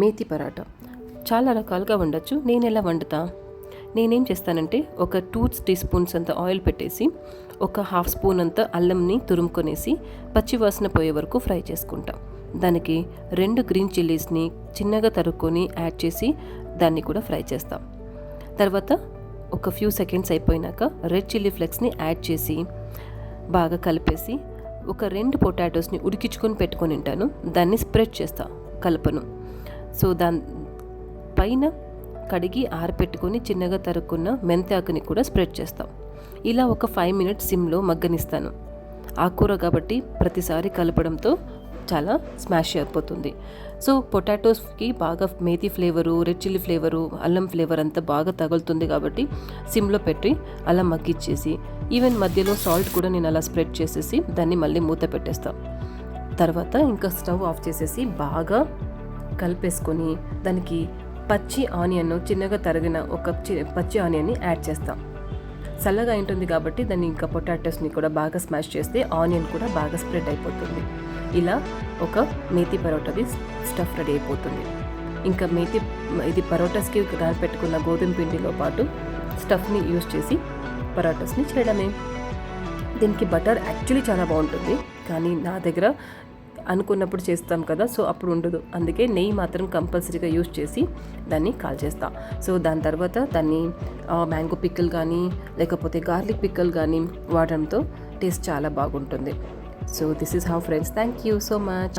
మేతి పరాటా చాలా రకాలుగా వండొచ్చు. నేను ఎలా వండుతా, నేనేం చేస్తానంటే ఒక 2 టీస్పూన్స్ అంత ఆయిల్ పెట్టేసి ఒక హాఫ్ స్పూన్ అంత అల్లంని తురుముకొనేసి పచ్చివాసన పోయే వరకు ఫ్రై చేసుకుంటా. దానికి 2 గ్రీన్ చిల్లీస్ని చిన్నగా తరుక్కొని యాడ్ చేసి దాన్ని కూడా ఫ్రై చేస్తాం. తర్వాత ఒక ఫ్యూ సెకండ్స్ అయిపోయినాక రెడ్ చిల్లీ ఫ్లేక్స్ని యాడ్ చేసి బాగా కలిపేసి ఒక 2 పొటాటోస్ని ఉడికించుకొని పెట్టుకొని ఉంటాను, దాన్ని స్ప్రెడ్ చేస్తా, కలపను. సో దాని పైన కడిగి ఆరపెట్టుకొని చిన్నగా తరుక్కున్న మెంతాకుని కూడా స్ప్రెడ్ చేస్తాం. ఇలా ఒక 5 మినిట్స్ సిమ్లో మగ్గనిస్తాను. ఆకుకూర కాబట్టి ప్రతిసారి కలపడంతో చాలా స్మాష్ అయిపోతుంది. సో పొటాటోస్కి బాగా methi flavour, red chilli flavour, అల్లం ఫ్లేవర్ అంతా బాగా తగులుతుంది కాబట్టి సిమ్లో పెట్టి అలా మగ్గిచ్చేసి ఈవెన్ మధ్యలో సాల్ట్ కూడా నేను అలా స్ప్రెడ్ చేసేసి దాన్ని మళ్ళీ మూత పెట్టేస్తాను. తర్వాత ఇంకా స్టవ్ ఆఫ్ చేసేసి బాగా కలిపేసుకొని దానికి పచ్చి ఆనియన్ చిన్నగా తరిగిన ఒక పచ్చి ఆనియన్ని యాడ్ చేస్తాం. చల్లగా ఉంటుంది కాబట్టి దాన్ని ఇంకా పొటాటోస్ని కూడా బాగా స్మాష్ చేస్తే ఆనియన్ కూడా బాగా స్ప్రెడ్ అయిపోతుంది. ఇలా ఒక మేతి పరోటాది స్టఫ్ రెడీ అయిపోతుంది. ఇంకా ఇది పరోటాస్కి పెట్టుకున్న గోధుమ పిండిలో పాటు స్టఫ్ని యూజ్ చేసి పరోటాస్ని చేయడమే. దీనికి బటర్ యాక్చువల్లీ చాలా బాగుంటుంది, కానీ నా దగ్గర అనుకున్నప్పుడు చేస్తాం కదా, సో అప్పుడు ఉండదు. అందుకే నెయ్యి మాత్రం కంపల్సరీగా యూజ్ చేసి దాన్ని కాల్చేస్తాం. సో దాని తర్వాత దాన్ని మ్యాంగో పిక్కల్ కానీ లేకపోతే గార్లిక్ పిక్కల్ కానీ వాడడంతో టేస్ట్ చాలా బాగుంటుంది. So this is how friends. Thank you so much.